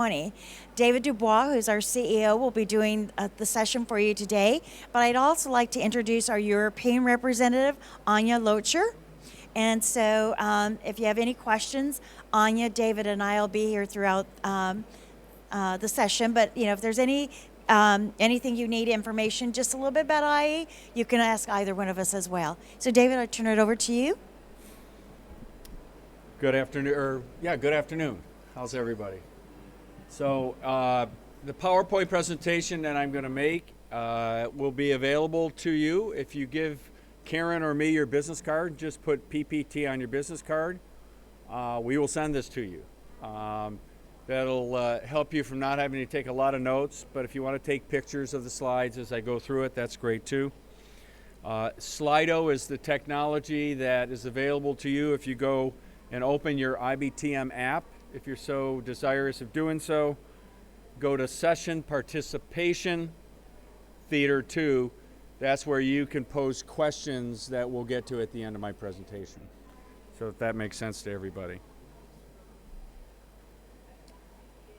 2020. David Dubois, who's our CEO, will be doing the session for you today. But I'd also like to introduce our European representative, Anya Locher. And so if you have any questions, Anya, David, and I will be here throughout the session. But, if there's anything you need information, just a little bit about IE, you can ask either one of us as well. So, David, I turn it over to you. Good afternoon. How's everybody? So the PowerPoint presentation that I'm going to make will be available to you. If you give Karen or me your business card, just put PPT on your business card. We will send this to you. That'll help you from not having to take a lot of notes, but if you want to take pictures of the slides as I go through it, that's great too. Slido is the technology that is available to you if you go and open your IBTM app. If you're so desirous of doing so, go to Session Participation Theater 2. That's where you can pose questions that we'll get to at the end of my presentation. So if that makes sense to everybody.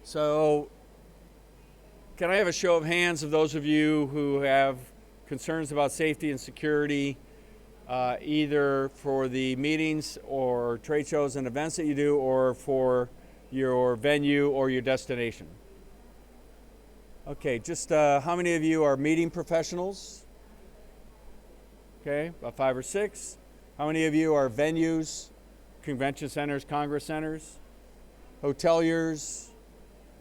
So can I have a show of hands of those of you who have concerns about safety and security, either for the meetings or trade shows and events that you do, or for your venue or your destination? Okay, just how many of you are meeting professionals? Okay, about 5 or 6. How many of you are venues, convention centers, congress centers, hoteliers,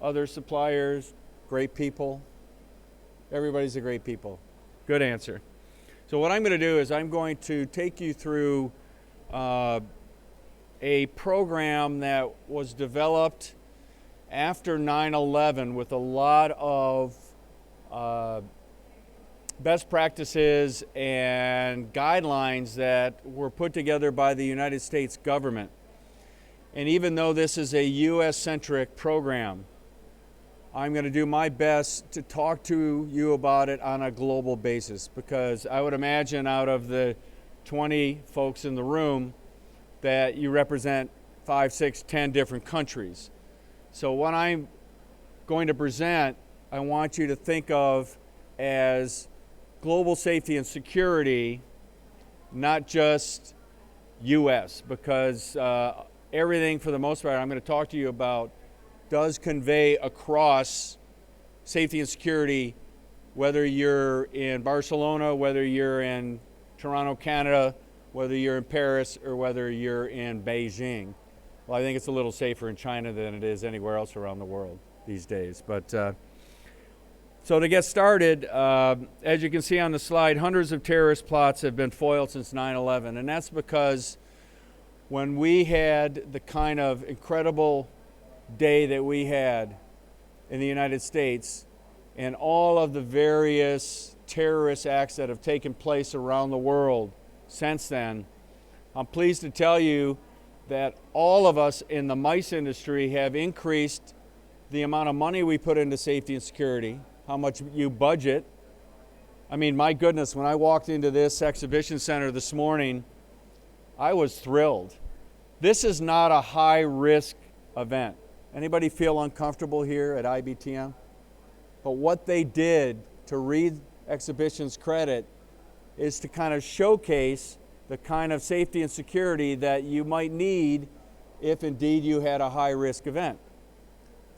other suppliers, great people? Everybody's a great people. Good answer. So what I'm going to do is I'm going to take you through a program that was developed after 9/11 with a lot of best practices and guidelines that were put together by the United States government. And even though this is a U.S.-centric program, I'm going to do my best to talk to you about it on a global basis, because I would imagine out of the 20 folks in the room that you represent 5, 6, 10 different countries. So what I'm going to present, I want you to think of as global safety and security, not just U.S., because everything for the most part I'm going to talk to you about does convey across safety and security, whether you're in Barcelona, whether you're in Toronto, Canada, whether you're in Paris, or whether you're in Beijing. Well, I think it's a little safer in China than it is anywhere else around the world these days. But so to get started, as you can see on the slide, hundreds of terrorist plots have been foiled since 9/11, and that's because when we had the kind of incredible day that we had in the United States, and all of the various terrorist acts that have taken place around the world since then, I'm pleased to tell you that all of us in the MICE industry have increased the amount of money we put into safety and security, how much you budget. I mean, my goodness, when I walked into this exhibition center this morning, I was thrilled. This is not a high-risk event. Anybody feel uncomfortable here at IBTM? But what they did, to Reed Exhibition's credit, is to kind of showcase the kind of safety and security that you might need if indeed you had a high-risk event.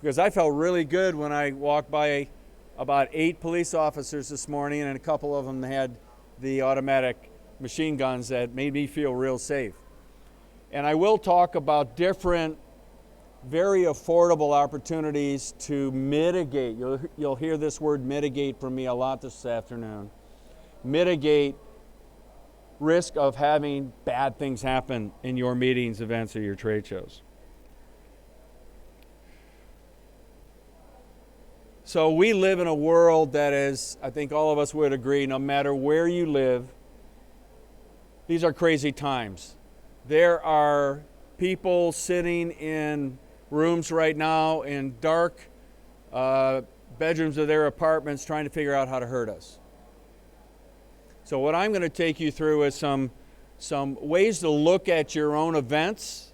Because I felt really good when I walked by about 8 police officers this morning, and a couple of them had the automatic machine guns that made me feel real safe. And I will talk about different very affordable opportunities to mitigate. You'll hear this word mitigate from me a lot this afternoon. Mitigate risk of having bad things happen in your meetings, events, or your trade shows. So we live in a world that is, I think all of us would agree, no matter where you live, these are crazy times. There are people sitting in rooms right now in dark bedrooms of their apartments trying to figure out how to hurt us. So what I'm going to take you through is some ways to look at your own events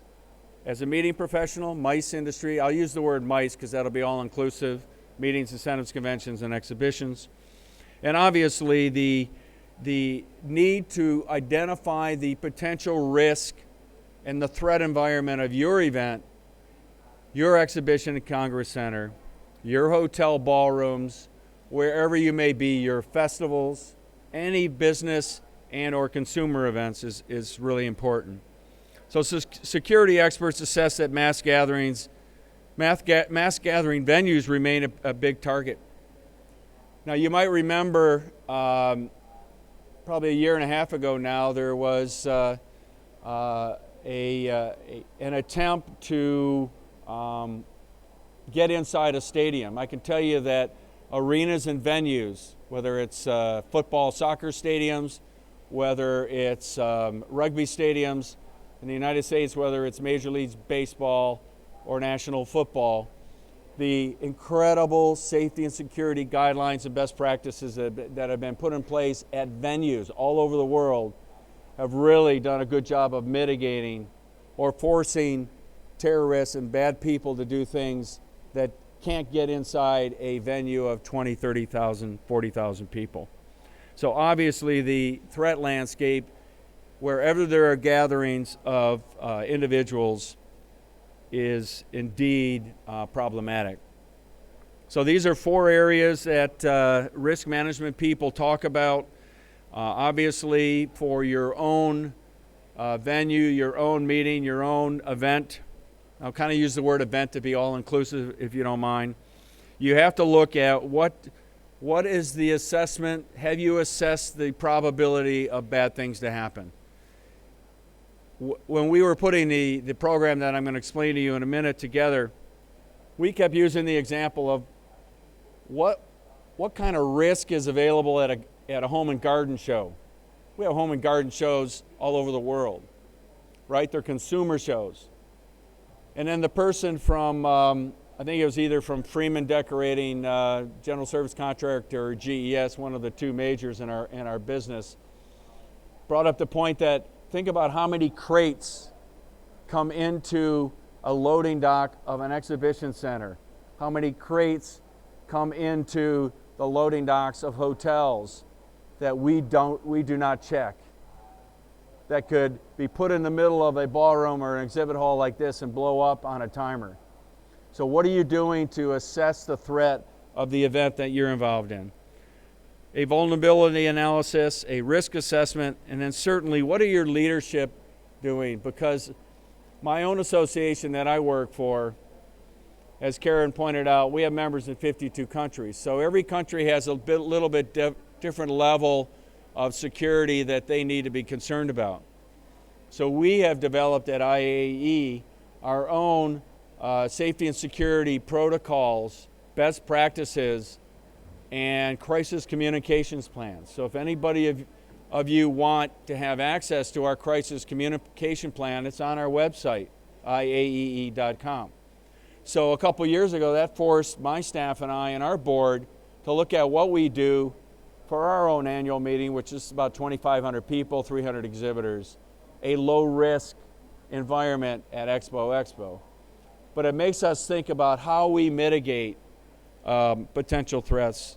As a meeting professional, MICE industry, I'll use the word MICE because that'll be all-inclusive, meetings, incentives, conventions, and exhibitions. And obviously the need to identify the potential risk and the threat environment of your event, your exhibition and congress center, your hotel ballrooms, wherever you may be, your festivals, any business and or consumer events is really important. So security experts assess that mass gathering venues remain a big target. Now you might remember probably a year and a half ago now, there was an attempt to get inside a stadium. I can tell you that arenas and venues, whether it's football, soccer stadiums, whether it's rugby stadiums in the United States, whether it's Major League Baseball or National Football, the incredible safety and security guidelines and best practices that have been put in place at venues all over the world have really done a good job of mitigating or forcing terrorists and bad people to do things that can't get inside a venue of 20, 30,000, 40,000 people. So obviously the threat landscape, wherever there are gatherings of individuals, is indeed problematic. So these are 4 areas that risk management people talk about. Obviously for your own venue, your own meeting, your own event. I'll kind of use the word event to be all-inclusive, if you don't mind. You have to look at what is the assessment. Have you assessed the probability of bad things to happen? When we were putting the program that I'm going to explain to you in a minute together, we kept using the example of what kind of risk is available at a home and garden show. We have home and garden shows all over the world, right? They're consumer shows. And then the person from, I think it was either from Freeman Decorating, General Service Contractor, or GES, one of the 2 majors in our business, brought up the point that think about how many crates come into a loading dock of an exhibition center. How many crates come into the loading docks of hotels that we do not check, that could be put in the middle of a ballroom or an exhibit hall like this and blow up on a timer. So what are you doing to assess the threat of the event that you're involved in? A vulnerability analysis, a risk assessment, and then certainly what are your leadership doing? Because my own association that I work for, as Karen pointed out, we have members in 52 countries. So every country has a little bit different level of security that they need to be concerned about. So we have developed at IAE our own safety and security protocols, best practices, and crisis communications plans. So if anybody of you want to have access to our crisis communication plan, it's on our website, iaee.com. So a couple years ago, that forced my staff and I and our board to look at what we do for our own annual meeting, which is about 2,500 people, 300 exhibitors, a low-risk environment at Expo. But it makes us think about how we mitigate potential threats.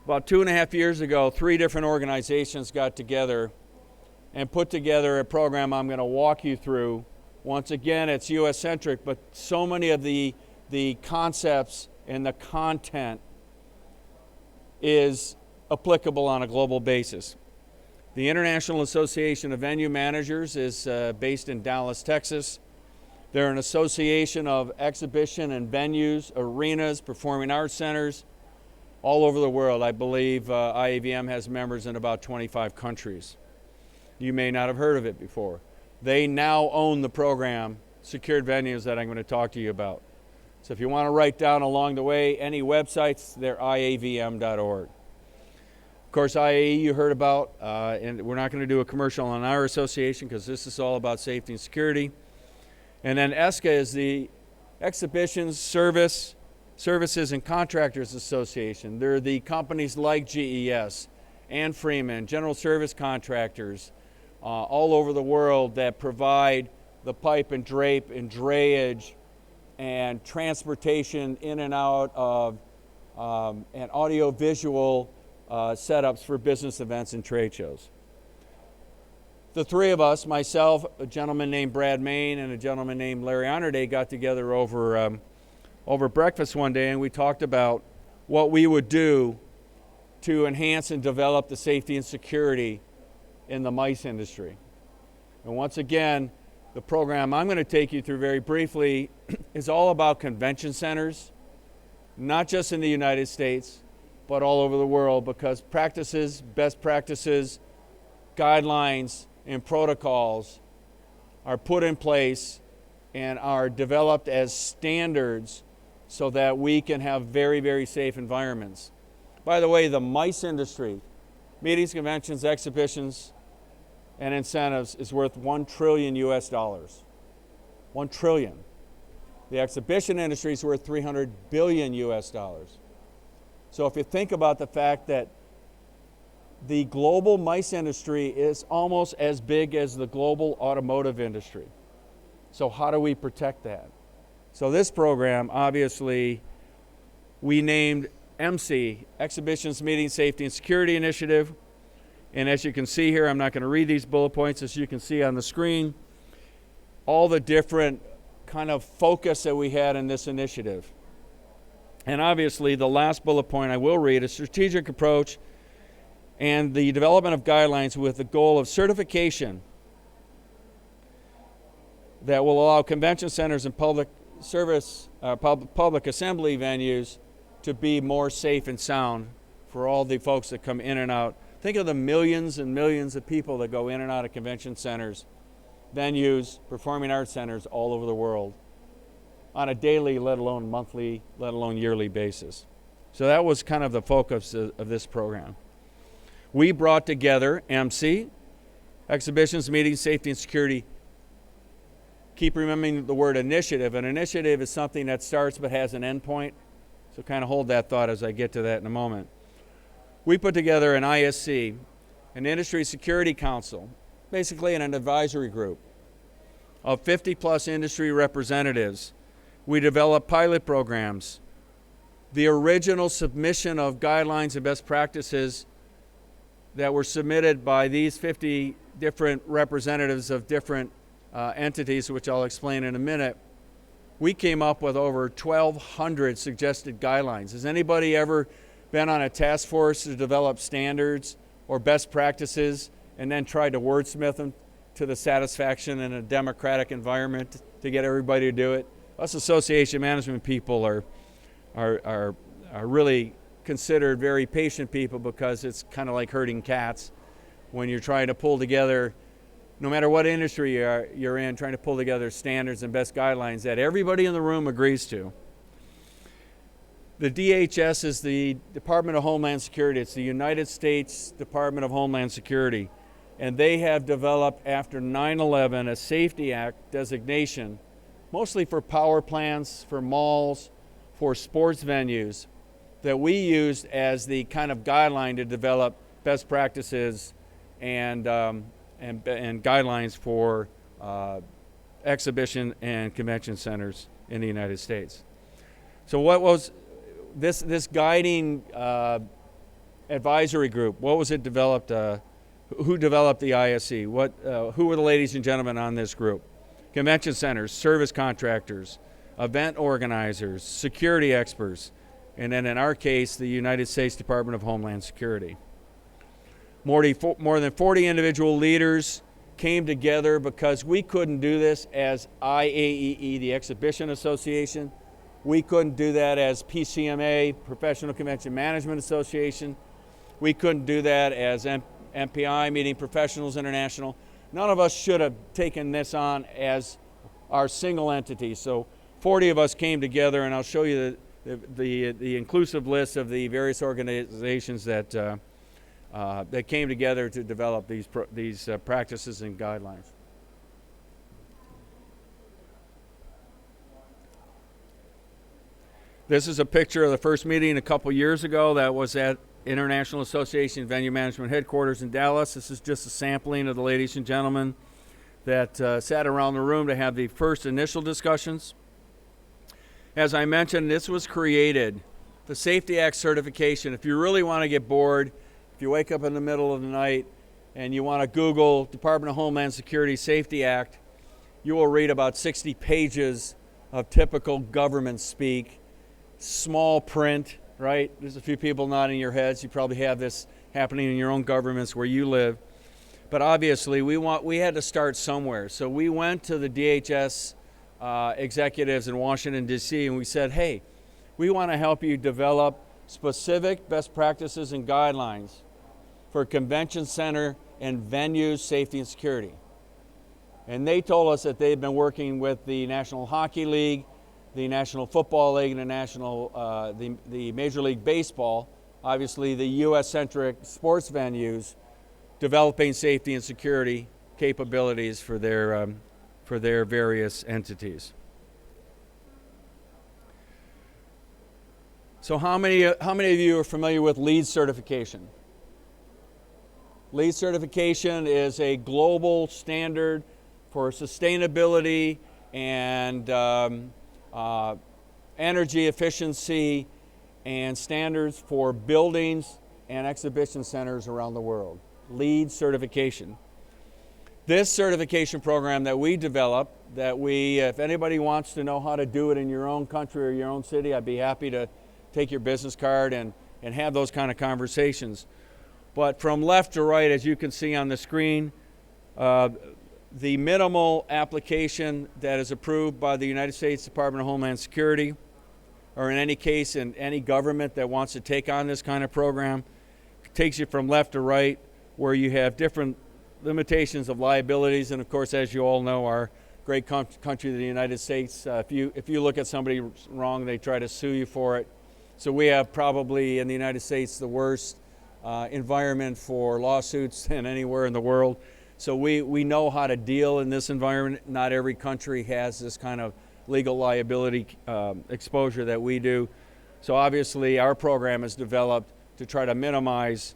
About 2.5 years ago, 3 different organizations got together and put together a program I'm going to walk you through. Once again, it's U.S.-centric, but so many of the concepts and the content is applicable on a global basis. The International Association of Venue Managers is based in Dallas, Texas. They're an association of exhibition and venues, arenas, performing arts centers all over the world. I believe IAVM has members in about 25 countries. You may not have heard of it before. They now own the program, Secured Venues, that I'm going to talk to you about. So if you want to write down along the way any websites, they're iavm.org. Of course, IAE you heard about, and we're not going to do a commercial on our association because this is all about safety and security. And then ESCA is the Exhibitions, Services and Contractors Association. They're the companies like GES and Freeman, general service contractors all over the world that provide the pipe and drape and drayage and transportation in and out of and audio-visual setups for business events and trade shows. The three of us, myself, a gentleman named Brad Main, and a gentleman named Larry Honorday, got together over breakfast one day, and we talked about what we would do to enhance and develop the safety and security in the mice industry. And once again, the program I'm going to take you through very briefly is all about convention centers, not just in the United States, but all over the world, because practices, best practices, guidelines, and protocols are put in place and are developed as standards so that we can have very, very safe environments. By the way, the MICE industry, meetings, conventions, exhibitions, and incentives, is worth $1 trillion US. $1 trillion. The exhibition industry is worth $300 billion US. So if you think about the fact that the global MICE industry is almost as big as the global automotive industry. So how do we protect that? So this program, obviously, we named MC, Exhibitions, Meeting, Safety, and Security Initiative. And as you can see here, I'm not going to read these bullet points, as you can see on the screen, all the different kind of focus that we had in this initiative. And obviously, the last bullet point I will read, a strategic approach and the development of guidelines with the goal of certification that will allow convention centers and public service, public assembly venues to be more safe and sound for all the folks that come in and out. Think of the millions and millions of people that go in and out of convention centers, venues, performing arts centers all over the world on a daily, let alone monthly, let alone yearly basis. So that was kind of the focus of this program. We brought together MC, Exhibitions, Meetings, Safety, and Security. Keep remembering the word initiative. An initiative is something that starts but has an end point. So kind of hold that thought as I get to that in a moment. We put together an ISC, an Industry Security Council, basically an advisory group of 50 plus industry representatives. We developed pilot programs. The original submission of guidelines and best practices that were submitted by these 50 different representatives of different entities, which I'll explain in a minute, we came up with over 1,200 suggested guidelines. Has anybody ever been on a task force to develop standards or best practices and then tried to wordsmith them to the satisfaction in a democratic environment to get everybody to do it? Us association management people are really considered very patient people, because it's kind of like herding cats when you're trying to pull together, no matter what industry you're in, trying to pull together standards and best guidelines that everybody in the room agrees to. The DHS is the Department of Homeland Security. It's the United States Department of Homeland Security. And they have developed, after 9/11, a Safety Act designation, mostly for power plants, for malls, for sports venues, that we used as the kind of guideline to develop best practices and guidelines for exhibition and convention centers in the United States. So what was this guiding advisory group? What was it developed? Who developed the ISC? Who were the ladies and gentlemen on this group? Convention centers, service contractors, event organizers, security experts, and then in our case, the United States Department of Homeland Security. More than 40 individual leaders came together because we couldn't do this as IAEE, the Exhibition Association. We couldn't do that as PCMA, Professional Convention Management Association. We couldn't do that as MPI, Meeting Professionals International. None of us should have taken this on as our single entity. So 40 of us came together, and I'll show you the inclusive list of the various organizations that came together to develop these practices and guidelines. This is a picture of the first meeting a couple years ago. That was at International Association Venue Management Headquarters in Dallas. This is just a sampling of the ladies and gentlemen that sat around the room to have the first initial discussions. As I mentioned, this was created, the Safety Act certification. If you really want to get bored, if you wake up in the middle of the night and you want to Google Department of Homeland Security Safety Act, you will read about 60 pages of typical government speak, small print, right? There's a few people nodding your heads. You probably have this happening in your own governments where you live. But obviously, we had to start somewhere. So we went to the DHS executives in Washington, D.C., and we said, hey, we want to help you develop specific best practices and guidelines for convention center and venues safety and security. And they told us that they've been working with the National Hockey League, the National Football League, and the Major League Baseball, obviously the U.S.-centric sports venues, developing safety and security capabilities for their various entities. So how many of you are familiar with LEED certification? LEED certification is a global standard for sustainability and energy efficiency and standards for buildings and exhibition centers around the world. LEED certification. This certification program that we developed, if anybody wants to know how to do it in your own country or your own city, I'd be happy to take your business card and have those kind of conversations. But from left to right, as you can see on the screen, the minimal application that is approved by the United States Department of Homeland Security, or in any case, in any government that wants to take on this kind of program, takes you from left to right, where you have different limitations of liabilities. And of course, as you all know, our great country, the United States, if you look at somebody wrong, they try to sue you for it. So we have probably in the United States the worst environment for lawsuits than anywhere in the world. So we know how to deal in this environment. Not every country has this kind of legal liability exposure that we do. So obviously our program is developed to try to minimize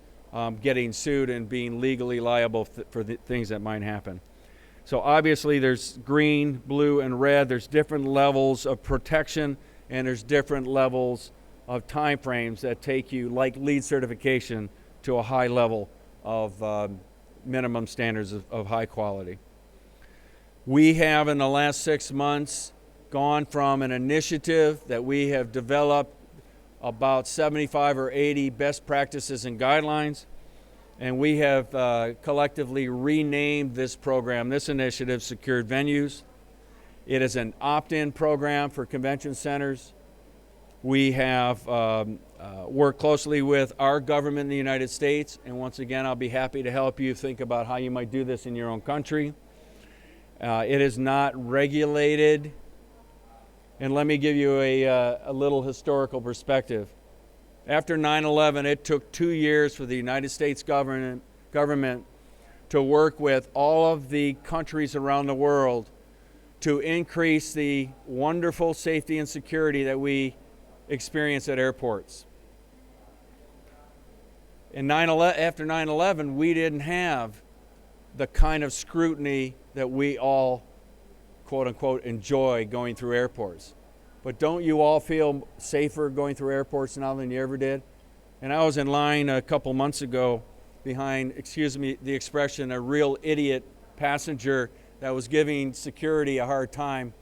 getting sued and being legally liable for the things that might happen. So obviously there's green, blue, and red. There's different levels of protection, and there's different levels of time frames that take you, like LEED certification, to a high level of minimum standards of high quality. We have, in the last 6 months, gone from an initiative that we have developed about 75 or 80 best practices and guidelines, and we have collectively renamed this program, this initiative, Secured Venues. It is an opt-in program for convention centers. We have worked closely with our government in the United States, and once again, I'll be happy to help you think about how you might do this in your own country. It is not regulated, and let me give you a little historical perspective. After 9/11, it took 2 years for the United States government to work with all of the countries around the world to increase the wonderful safety and security that we experience at airports. After 9/11, we didn't have the kind of scrutiny that we all, quote unquote, enjoy going through airports. But don't you all feel safer going through airports now than you ever did? And I was in line a couple months ago behind, excuse me the expression, a real idiot passenger that was giving security a hard time.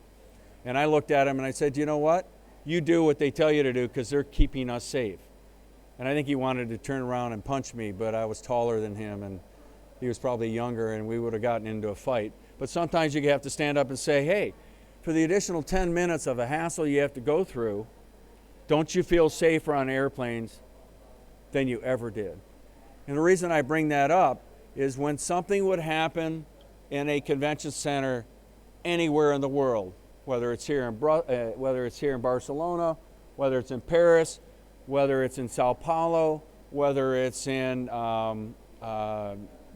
And I looked at him and I said, you know what? You do what they tell you to do because they're keeping us safe. And I think he wanted to turn around and punch me, but I was taller than him and he was probably younger and we would have gotten into a fight. But sometimes you have to stand up and say, hey, for the additional 10 minutes of a hassle you have to go through, don't you feel safer on airplanes than you ever did? And the reason I bring that up is when something would happen in a convention center anywhere in the world, whether it's here in Barcelona, whether it's in Paris, whether it's in Sao Paulo, whether it's in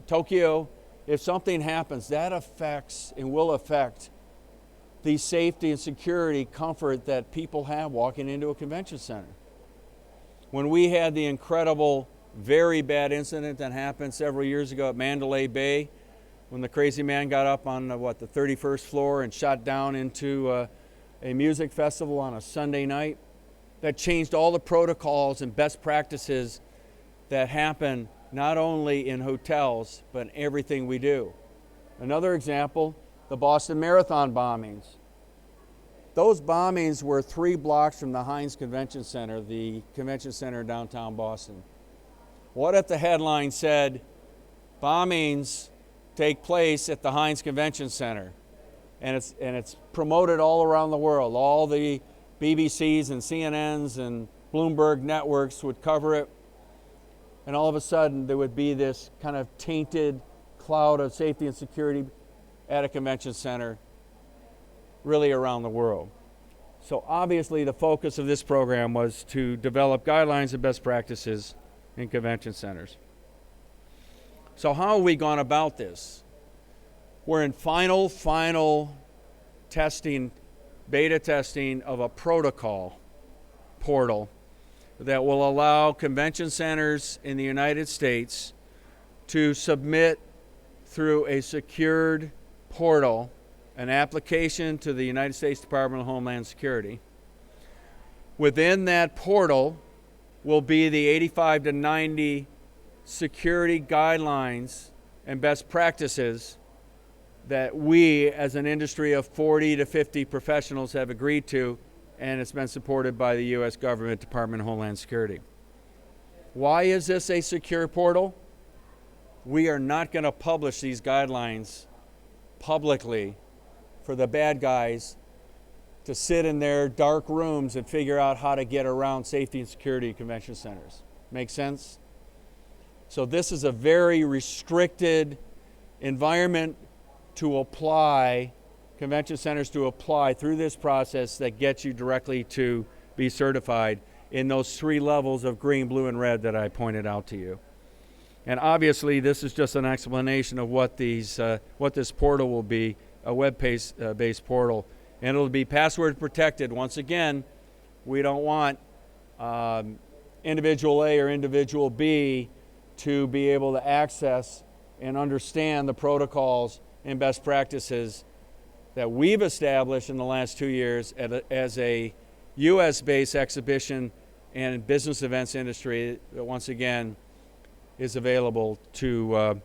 Tokyo, if something happens, that affects and will affect the safety and security comfort that people have walking into a convention center. When we had the incredible, very bad incident that happened several years ago at Mandalay Bay, when the crazy man got up on the 31st floor and shot down into a music festival on a Sunday night. That changed all the protocols and best practices that happen not only in hotels, but in everything we do. Another example, the Boston Marathon bombings. Those bombings were 3 blocks from the Heinz Convention Center, the convention center in downtown Boston. What if the headline said, bombings take place at the Heinz Convention Center? And it's promoted all around the world. All the BBCs and CNNs and Bloomberg networks would cover it. And all of a sudden, there would be this kind of tainted cloud of safety and security at a convention center, really around the world. So obviously, the focus of this program was to develop guidelines and best practices in convention centers. So how have we gone about this? We're in final testing, beta testing of a protocol portal that will allow convention centers in the United States to submit through a secured portal an application to the United States Department of Homeland Security. Within that portal will be the 85 to 90 security guidelines and best practices that we as an industry of 40 to 50 professionals have agreed to, and it's been supported by the U.S. government Department of Homeland Security. Why is this a secure portal? We are not going to publish these guidelines publicly for the bad guys to sit in their dark rooms and figure out how to get around safety and security at convention centers. Make sense? So this is a very restricted environment to apply, convention centers to apply through this process that gets you directly to be certified in those 3 levels of green, blue, and red that I pointed out to you. And obviously, this is just an explanation of what this portal will be, a web-based portal. And it'll be password protected. Once again, we don't want individual A or individual B to be able to access and understand the protocols and best practices that we've established in the last 2 years as a U.S.-based exhibition and business events industry that, once again, is available to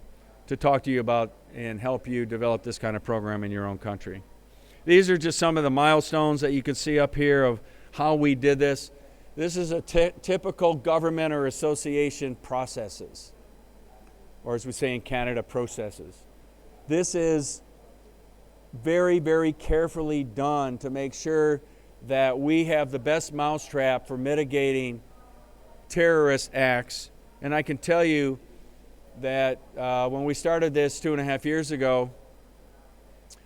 talk to you about and help you develop this kind of program in your own country. These are just some of the milestones that you can see up here of how we did this. This is a typical government or association processes, or as we say in Canada, processes. This is very, very carefully done to make sure that we have the best mousetrap for mitigating terrorist acts. And I can tell you that when we started this 2.5 years ago,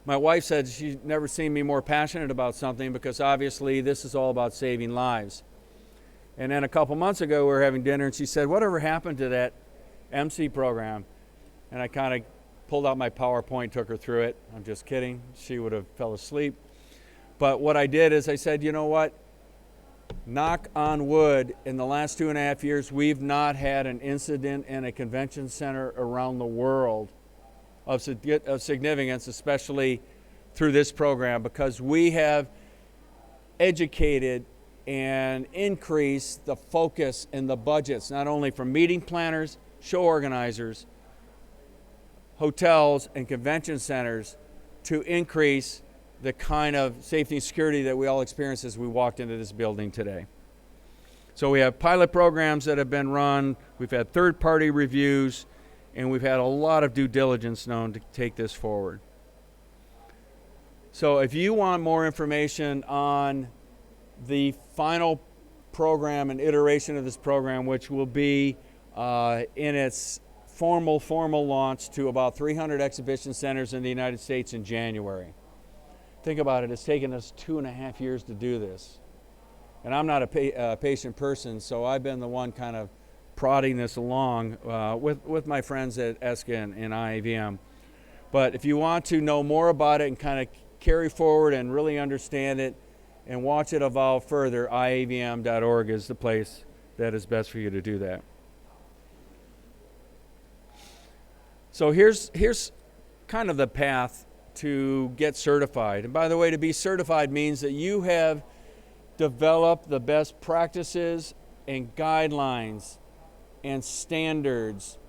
my wife said she'd never seen me more passionate about something, because obviously this is all about saving lives. And then a couple months ago we were having dinner and she said, "Whatever happened to that MC program?" And I kind of pulled out my PowerPoint, took her through it. I'm just kidding. She would have fell asleep. But what I did is I said, you know what? Knock on wood, in the last 2.5 years, we've not had an incident in a convention center around the world of significance, especially through this program, because we have educated and increased the focus and the budgets, not only from meeting planners, show organizers, hotels, and convention centers, to increase the kind of safety and security that we all experienced as we walked into this building today. So we have pilot programs that have been run, we've had third-party reviews, and we've had a lot of due diligence known to take this forward. So if you want more information on the final program and iteration of this program, which will be in its formal launch to about 300 exhibition centers in the United States in January. Think about it, it's taken us 2.5 years to do this. And I'm not a patient person, so I've been the one kind of prodding this along with my friends at ESCA and IAVM. But if you want to know more about it and kind of carry forward and really understand it and watch it evolve further, IAVM.org is the place that is best for you to do that. So here's kind of the path to get certified. And by the way, to be certified means that you have developed the best practices and guidelines and standards,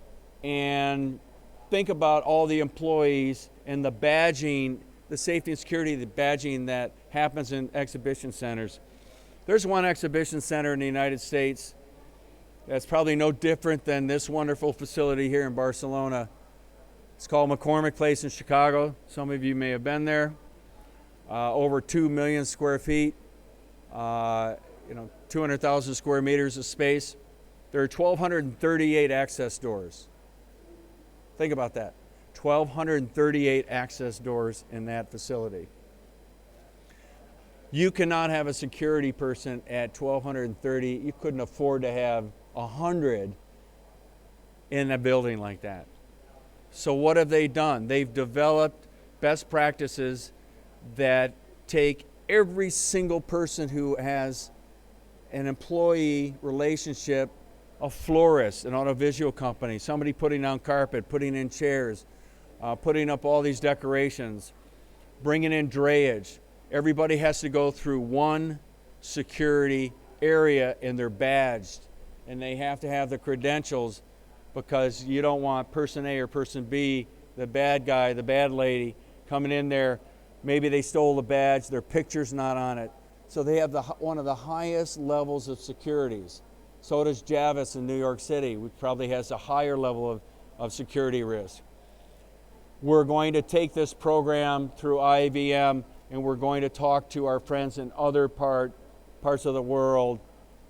and think about all the employees and the badging, the safety and security, the badging that happens in exhibition centers. There's one exhibition center in the United States that's probably no different than this wonderful facility here in Barcelona. It's called McCormick Place in Chicago. Some of you may have been there. Over 2 million square feet, 200,000 square meters of space. There are 1,238 access doors. Think about that. 1,238 access doors in that facility. You cannot have a security person at 1,230. You couldn't afford to have 100 in a building like that. So what have they done? They've developed best practices that take every single person who has an employee relationship, a florist, an audiovisual company, somebody putting down carpet, putting in chairs, putting up all these decorations, bringing in drayage. Everybody has to go through one security area, and they're badged, and they have to have the credentials, because you don't want person A or person B, the bad guy, the bad lady, coming in there. Maybe they stole the badge, their picture's not on it. So they have one of the highest levels of securities. So does Javis in New York City, which probably has a higher level of security risk. We're going to take this program through IBM, and we're going to talk to our friends in other parts of the world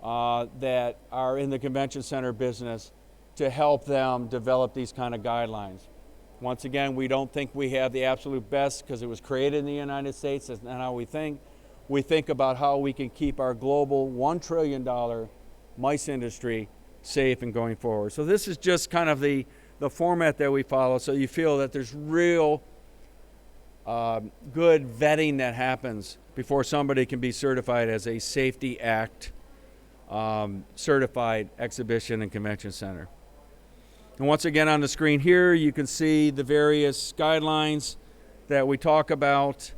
that are in the convention center business to help them develop these kind of guidelines. Once again, we don't think we have the absolute best because it was created in the United States. That's not how we think. We think about how we can keep our global $1 trillion MICE industry safe and going forward. So this is just kind of the format that we follow, so you feel that there's real good vetting that happens before somebody can be certified as a Safety Act certified exhibition and convention center. And once again on the screen here, you can see the various guidelines that we talk about.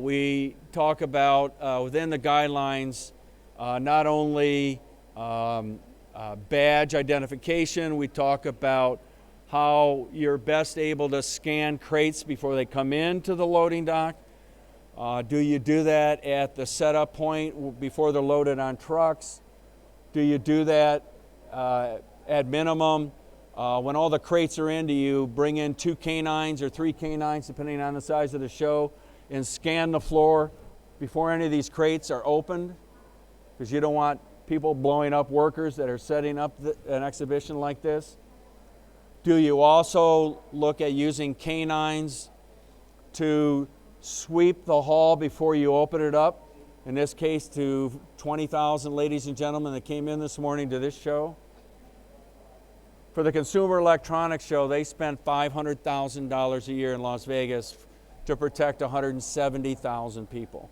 We talk about within the guidelines not only badge identification, we talk about how you're best able to scan crates before they come into the loading dock. Do you do that at the setup point before they're loaded on trucks? Do you do that at minimum when all the crates are in? Do you bring in 2 canines or 3 canines, depending on the size of the show, and scan the floor before any of these crates are opened? Because you don't want people blowing up workers that are setting up an exhibition like this. Do you also look at using canines to sweep the hall before you open it up? In this case, to 20,000 ladies and gentlemen that came in this morning to this show. For the Consumer Electronics Show, they spent $500,000 a year in Las Vegas to protect 170,000 people.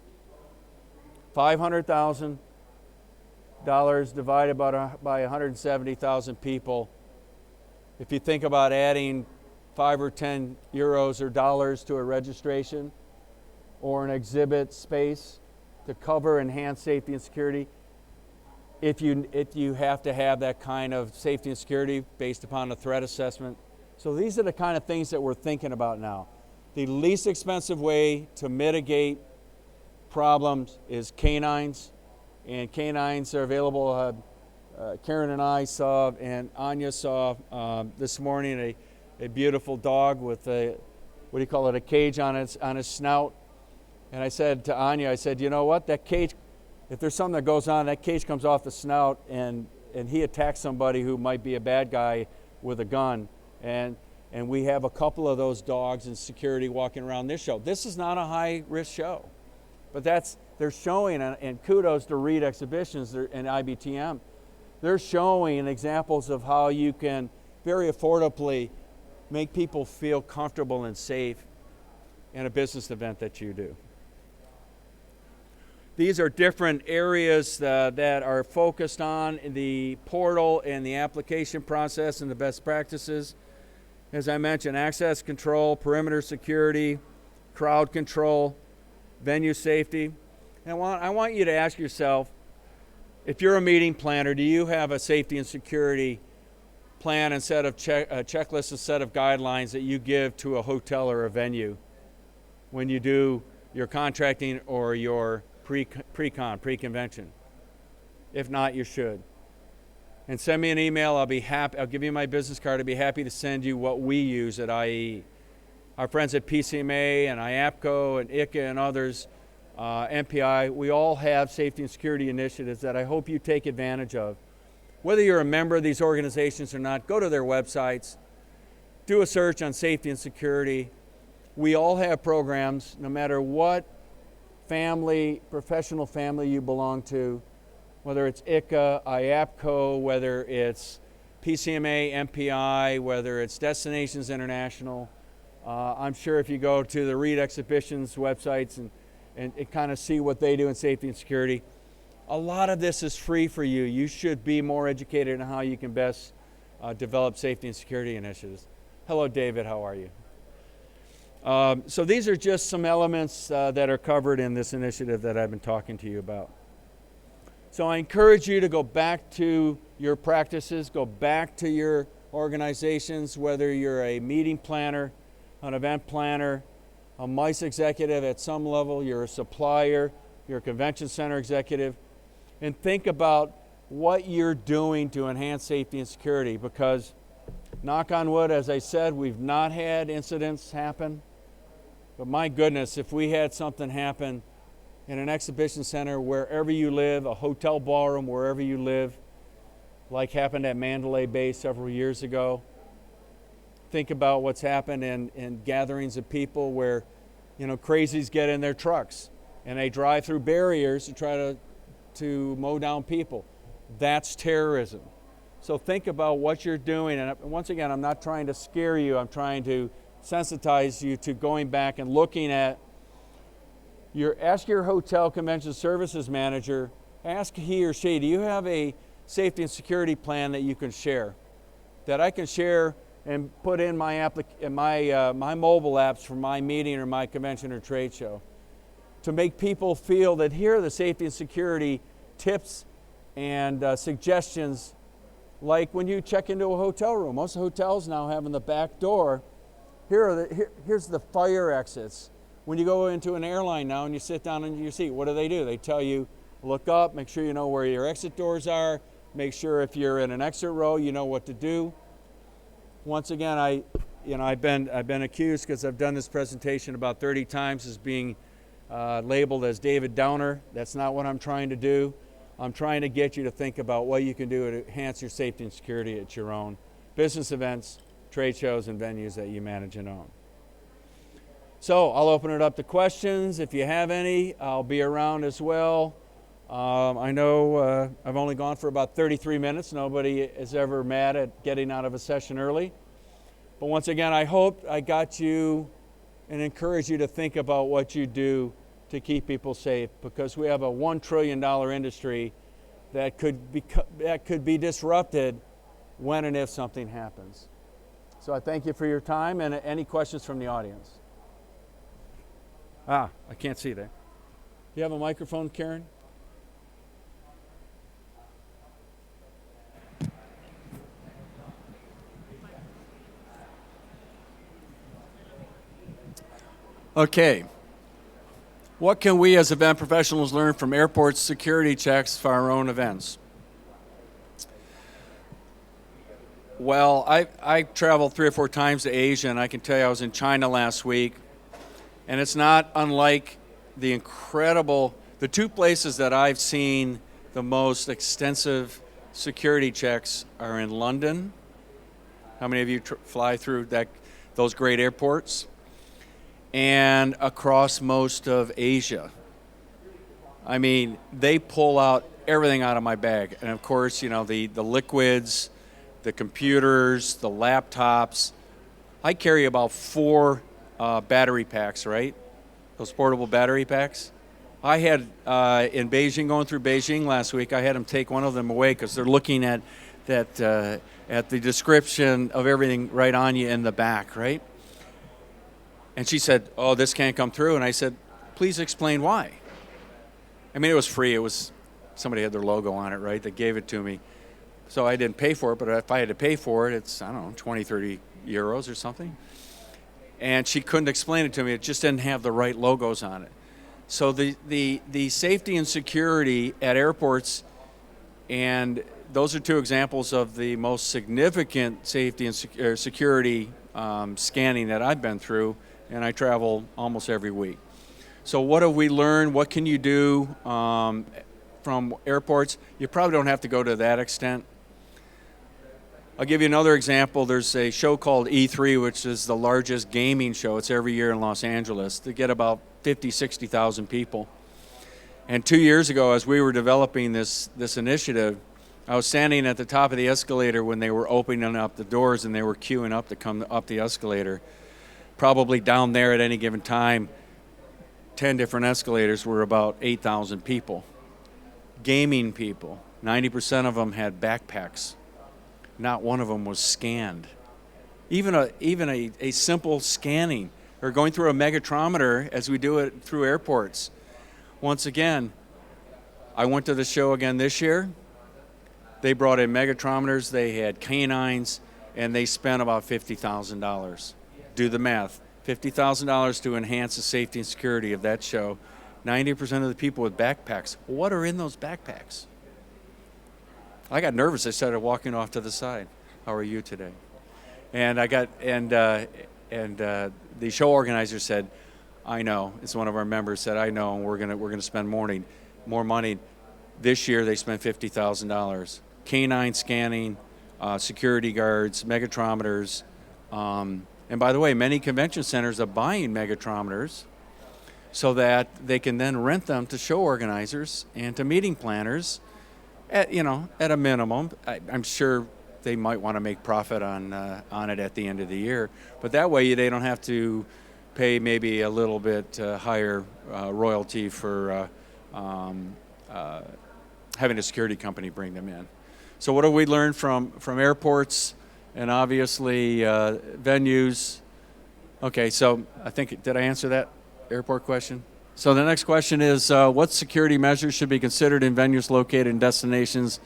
$500,000 divided by 170,000 people. If you think about adding 5 or 10 euros or dollars to a registration or an exhibit space to cover enhanced safety and security, if you have to have that kind of safety and security based upon a threat assessment. So these are the kind of things that we're thinking about now. The least expensive way to mitigate problems is canines, and canines are available. Karen and I saw, and Anya saw this morning a beautiful dog with a cage on its snout. And I said to Anya, I said, you know what, that cage, if there's something that goes on, that cage comes off the snout, and he attacks somebody who might be a bad guy with a gun. And we have a couple of those dogs in security walking around this show. This is not a high-risk show, but they're showing, and kudos to Reed Exhibitions and IBTM. They're showing examples of how you can very affordably make people feel comfortable and safe in a business event that you do. These are different areas that are focused on the portal and the application process and the best practices. as I mentioned, access control, perimeter security, crowd control, venue safety. And I want you to ask yourself, if you're a meeting planner, do you have a safety and security plan and set of checklist and set of guidelines that you give to a hotel or a venue when you do your contracting or your pre-convention? If not, you should. And send me an email. I'll be happy. I'll give you my business card. I'll be happy to send you what we use at IE. Our friends at PCMA and IAPCO and ICA and others, MPI, we all have safety and security initiatives that I hope you take advantage of. Whether you're a member of these organizations or not, go to their websites, do a search on safety and security. We all have programs, no matter what family, professional family you belong to, whether it's ICA, IAPCO, whether it's PCMA, MPI, whether it's Destinations International. I'm sure if you go to the Reed Exhibitions websites and kind of see what they do in safety and security, a lot of this is free for you. You should be more educated on how you can best develop safety and security initiatives. Hello, David, how are you? So these are just some elements that are covered in this initiative that I've been talking to you about. So I encourage you to go back to your practices, go back to your organizations, whether you're a meeting planner, an event planner, a MICE executive at some level, you're a supplier, you're a convention center executive, and think about what you're doing to enhance safety and security, because knock on wood, as I said, we've not had incidents happen, but my goodness, if we had something happen in an exhibition center wherever you live, a hotel ballroom wherever you live, like happened at Mandalay Bay several years ago. Think about what's happened in gatherings of people where, crazies get in their trucks and they drive through barriers to try to mow down people. That's terrorism. So think about what you're doing. And once again, I'm not trying to scare you. I'm trying to sensitize you to going back and looking at ask your hotel convention services manager, ask he or she, do you have a safety and security plan that you can share, that I can share and put in my mobile apps for my meeting or my convention or trade show, to make people feel that here are the safety and security tips and suggestions, like when you check into a hotel room. Most hotels now have in the back door, here's the fire exits. When you go into an airline now and you sit down in your seat, what do? They tell you, look up, make sure you know where your exit doors are, make sure if you're in an exit row, you know what to do. Once again, I've been accused, because I've done this presentation about 30 times, as being labeled as David Downer. That's not what I'm trying to do. I'm trying to get you to think about what you can do to enhance your safety and security at your own business events, trade shows, and venues that you manage and own. So I'll open it up to questions. If you have any, I'll be around as well. I know I've only gone for about 33 minutes. Nobody is ever mad at getting out of a session early. But once again, I hope I got you and encourage you to think about what you do to keep people safe, because we have a $1 trillion industry that could be disrupted when and if something happens. So I thank you for your time, and any questions from the audience? I can't see that. You have a microphone, Karen? Okay. What can we as event professionals learn from airport security checks for our own events? Well, I traveled 3 or 4 times to Asia, and I can tell you I was in China last week, and it's not unlike the 2 places that I've seen the most extensive security checks are in London. How many of you fly through those great airports? And across most of Asia. I mean, they pull out everything out of my bag. And of course, the liquids, the computers, the laptops. I carry about 4 battery packs, right? Those portable battery packs. I had, in Beijing, going through Beijing last week, I had them take one of them away because they're looking at at the description of everything right on you in the back, right? And she said, "Oh, this can't come through." And I said, "Please explain why." I mean, it was free. It was, somebody had their logo on it, right? They gave it to me. So I didn't pay for it, but if I had to pay for it, it's, I don't know, 20, 30 euros or something. And she couldn't explain it to me. It just didn't have the right logos on it. So the safety and security at airports, and those are two examples of the most significant safety and security scanning that I've been through, and I travel almost every week. So what have we learned? What can you do from airports? You probably don't have to go to that extent. I'll give you another example. There's a show called E3, which is the largest gaming show. It's every year in Los Angeles. They get about 50, 60,000 people. And 2 years ago, as we were developing this initiative, I was standing at the top of the escalator when they were opening up the doors and they were queuing up to come up the escalator. Probably down there at any given time, 10 different escalators were about 8,000 people. Gaming people, 90% of them had backpacks. Not one of them was scanned. Even a simple scanning or going through a megatrometer as we do it through airports. Once again, I went to the show again this year. They brought in megatrometers, they had canines, and they spent about $50,000. Do the math. $50,000 to enhance the safety and security of that show. 90% of the people with backpacks. What are in those backpacks? I got nervous. I started walking off to the side. How are you today? And the show organizer said, "I know." It's one of our members said, "I know, and we're gonna spend more money." This year they spent $50,000. Canine scanning, security guards, megatrometers. And by the way, many convention centers are buying megatrometers so that they can then rent them to show organizers and to meeting planners at a minimum. I'm sure they might want to make profit on it at the end of the year, but that way they don't have to pay maybe a little bit higher royalty for having a security company bring them in. So what have we learned from airports and obviously venues? Okay, so I think, did I answer that airport question? So the next question is, what security measures should be considered in venues located in destinations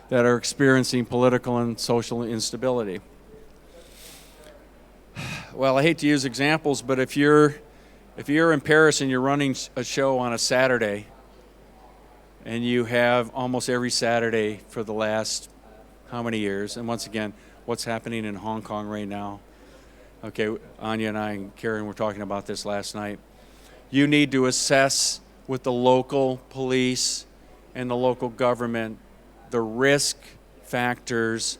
that are experiencing political and social instability? Well, I hate to use examples, but if you're in Paris and you're running a show on a Saturday, and you have almost every Saturday for the last how many years, and once again, what's happening in Hong Kong right now? Okay, Anya and I and Karen were talking about this last night. You need to assess with the local police and the local government the risk factors.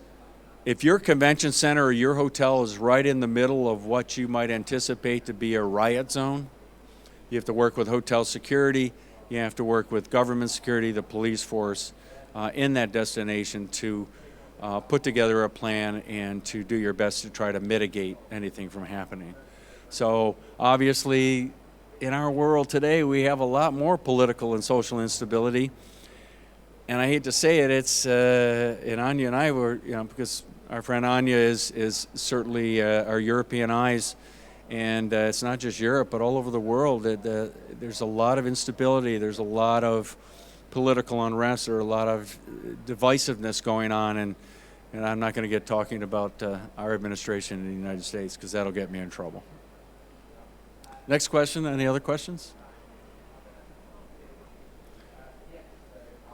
If your convention center or your hotel is right in the middle of what you might anticipate to be a riot zone, you have to work with hotel security, you have to work with government security, the police force in that destination to put together a plan and to do your best to try to mitigate anything from happening. So obviously, in our world today, we have a lot more political and social instability. And I hate to say it, it's, and Anya and I were, because our friend Anya is certainly our European eyes, and it's not just Europe, but all over the world. There's a lot of instability, there's a lot of political unrest, or a lot of divisiveness going on, and I'm not going to get talking about our administration in the United States, because that'll get me in trouble. Next question, any other questions?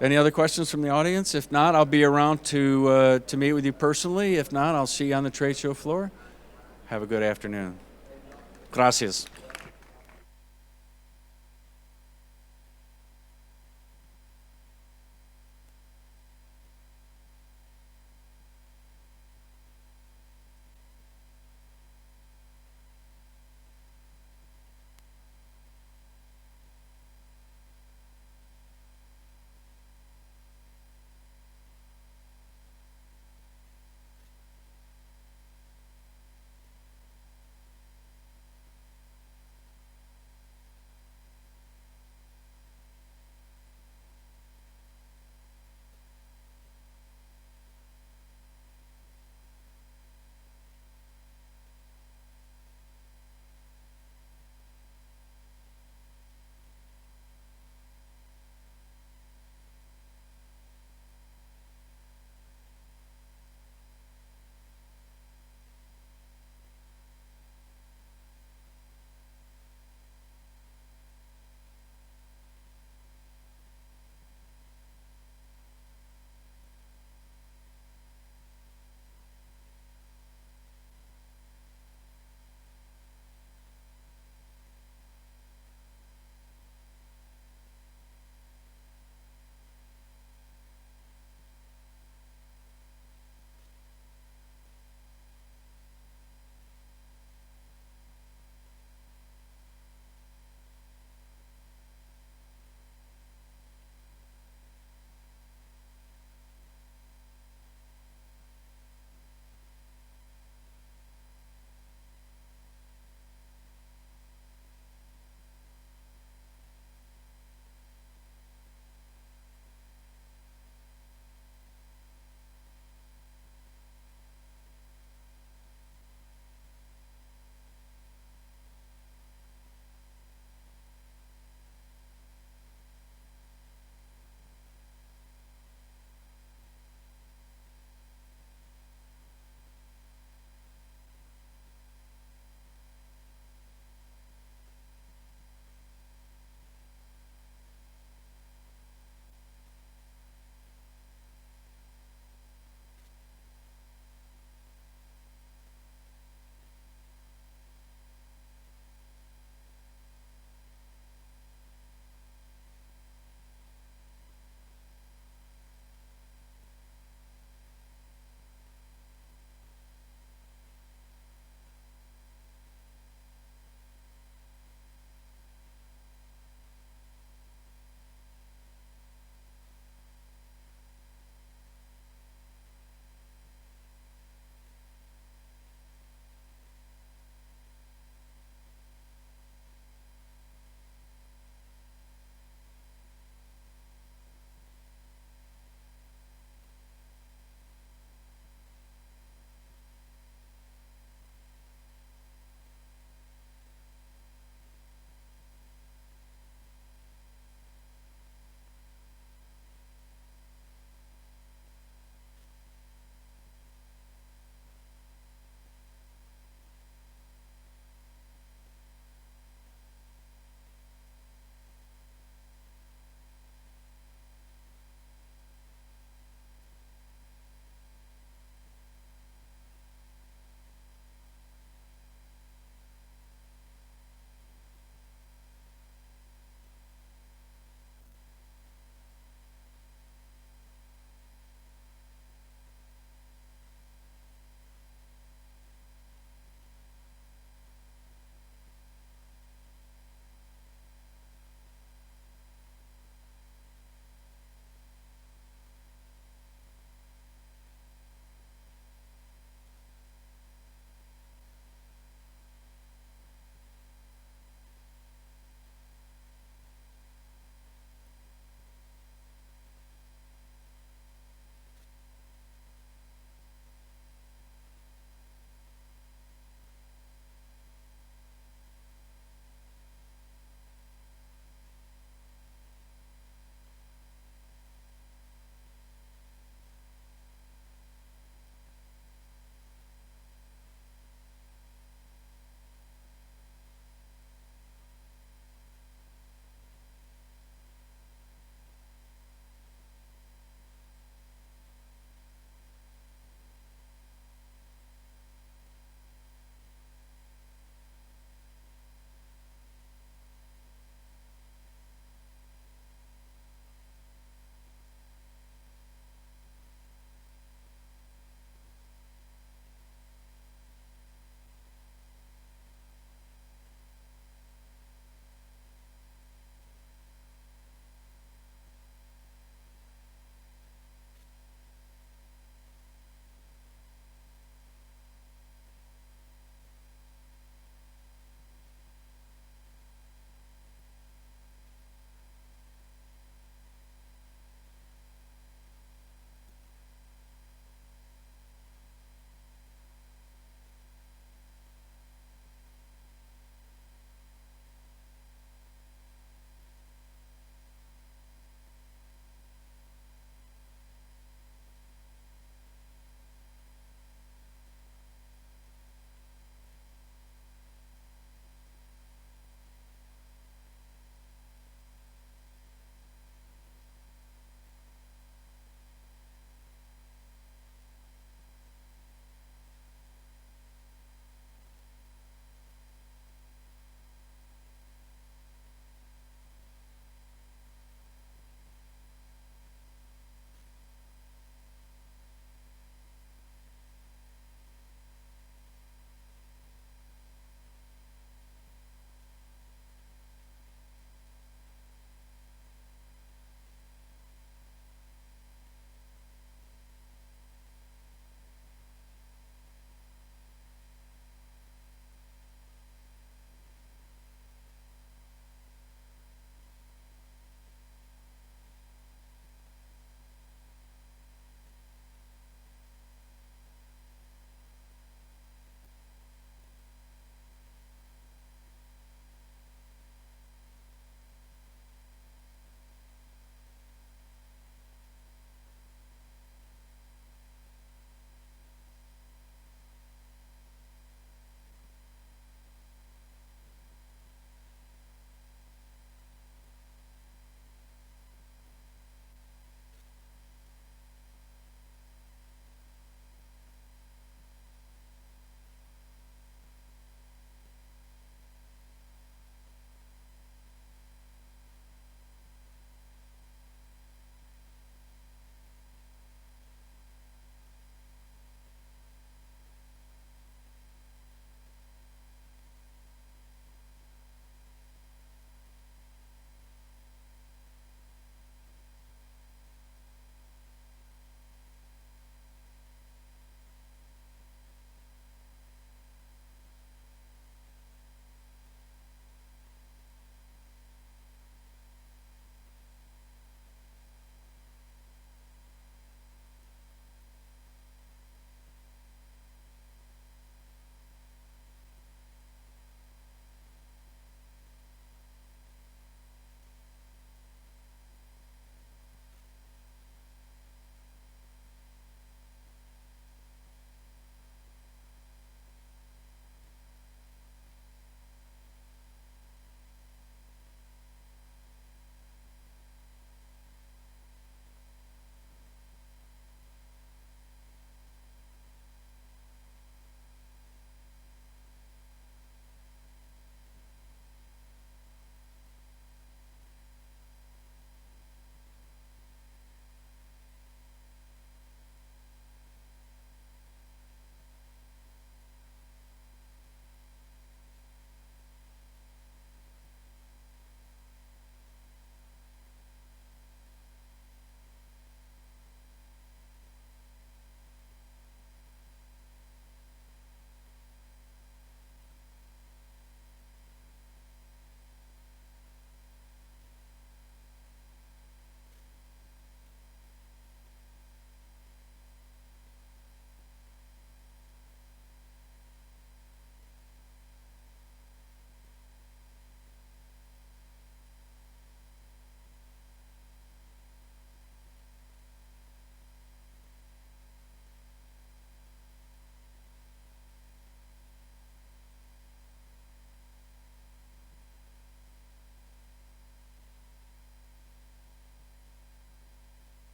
Any other questions from the audience? If not, I'll be around to meet with you personally. If not, I'll see you on the trade show floor. Have a good afternoon. Gracias.